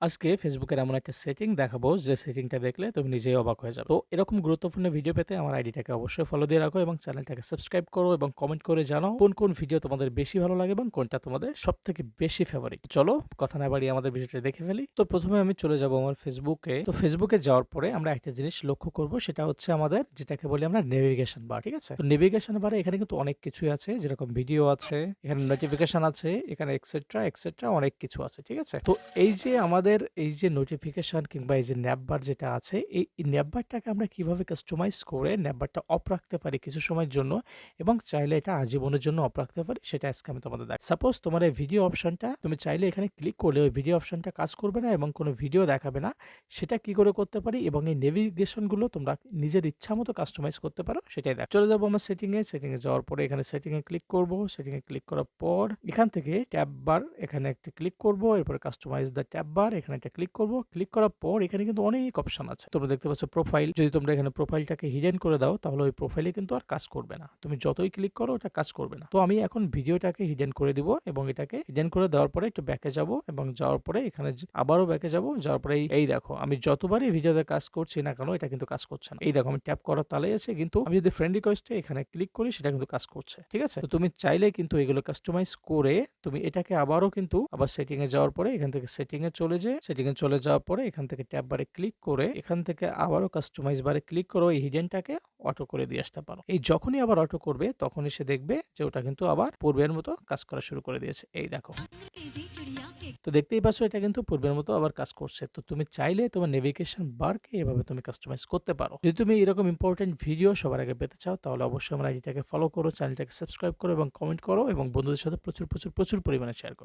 আজকে ফেসবুকের এমন একটা সেটিং দেখাবো যে সেটিংটা দেখলে তুমি নিজেই অবাক হয়ে যাবে। তো এরকম গুরুত্বপূর্ণ ভিডিও পেতে আমার আইডিটাকে অবশ্যই ফলো দিয়ে রাখো এবং চ্যানেলটাকে সাবস্ক্রাইব করো এবং কমেন্ট করে জানাও কোন ভিডিও তোমাদের বেশি ভালো লাগে এবং কোনটা তোমাদের সবথেকে বেশি ফেভারিট। চলো কথা না বাড়িয়ে আমাদের ভিডিওটা দেখে ফেলি। তো প্রথমে আমি চলে যাব আমার ফেসবুকে। তো ফেসবুকে যাওয়ার পরে আমরা একটা জিনিস লক্ষ্য করব, সেটা হচ্ছে আমাদের যেটাকে বলি আমরা নেভিগেশন বার। ঠিক আছে? তো নেভিগেশন বারে এখানে কিন্তু অনেক কিছুই আছে, যেরকম ভিডিও আছে, এখানে নোটিফিকেশন আছে, এখানে এক্সেট্রা এক্সেট্রা অনেক কিছু আছে। ঠিক আছে? তো এই যে আমাদের এই যে নোটিফিকেশন কিংবা এই যে ন্যাপবার যেটা আছে, এই ন্যাপবারটাকে আমরা কিভাবে কাস্টমাইজ করে ন্যাপবারটা অফ রাখতে পারি কিছু সময়ের জন্য এবং চাইলে এটা আজীবনের জন্য অফ রাখতে পারি, সেটা আজকে আমি তোমাদের দেখাবো। সাপোজ তোমার এই ভিডিও অপশনটা তুমি চাইলে এখানে ক্লিক করলে ওই ভিডিও অপশনটা কাজ করবে না এবং কোনো ভিডিও দেখাবে না। সেটা কি করে করতে পারি এবং এই নেভিগেশন গুলো তোমরা নিজের ইচ্ছা মতো কাস্টমাইজ করতে পারো, সেটাই দেখ। চলে যাবো আমার সেটিংয়ে যাওয়ার পরে এখানে সেটিংয়ে ক্লিক করব। সেটিংয়ে ক্লিক করার পর এখান থেকে ট্যাব বার এখানে একটা ক্লিক করব, এরপরে কাস্টমাইজ দ্য ট্যাব বার এখানে একটা ক্লিক করব। ক্লিক করার পর এখানে কিন্তু অনেক অপশন আছে। তোমরা দেখতে পাচ্ছ প্রোফাইল। যদি তোমরা এখানে প্রোফাইলটাকে হিডেন করে দাও তাহলে ওই প্রোফাইলে কিন্তু আর কাজ করবে না। তুমি যতই ক্লিক করো ওটা কাজ করবে না। তো আমি এখন ভিডিওটাকে হিডেন করে দিব এবং এটাকে হিডেন করে দেওয়ার পরে একটু ব্যাকে যাব এবং যাওয়ার পরে এখানে আবারও ব্যাকে যাব। যাওয়ার পরে এই দেখো আমি যতবারই ভিডিওতে কাজ করছি না কেন এটা কিন্তু কাজ করছে না। এই দেখো আমি ট্যাপ করার তালে আছে, কিন্তু আমি যদি ফ্রেন্ড রিকোয়েস্টে এখানে ক্লিক করি সেটা কিন্তু কাজ করছে। ঠিক আছে? তো তুমি চাইলে কিন্তু এগুলো কাস্টমাইজ করে তুমি এটাকে আবারও কিন্তু আবার সেটিং এ যাওয়ার পরে এখান থেকে সেটিং এ চলে যেয়ে সেটিং এ চলে যাওয়ার পরে এখান থেকে ট্যাব বারে ক্লিক করে এখান থেকে আবারও কাস্টমাইজ বারে ক্লিক করে এই হিডেনটাকে অটো করে দিয়ে আসতে পারো। এই যখনই আবার অটো করবে তখনই সে দেখবে যে ওটা কিন্তু আবার পূর্বের মতো কাজ করা শুরু করে দিয়েছে। এই দেখো। তো দেখতেই পাচ্ছ এটা কিন্তু পূর্বের মতো আবার কাজ করছে। তো তুমি চাইলে তোমার নেভিগেশন বারকে এভাবে তুমি কাস্টমাইজ করতে পারো। যদি তুমি এরকম ইম্পর্টেন্ট ভিডিও সবার আগে পেতে চাও তাহলে অবশ্যই আমার আইডিটাকে ফলো করো, চ্যানেলটাকে সাবস্ক্রাইব করো এবং কমেন্ট করো এবং বন্ধুদের সাথে প্রচুর পরিমাণে শেয়ার করো।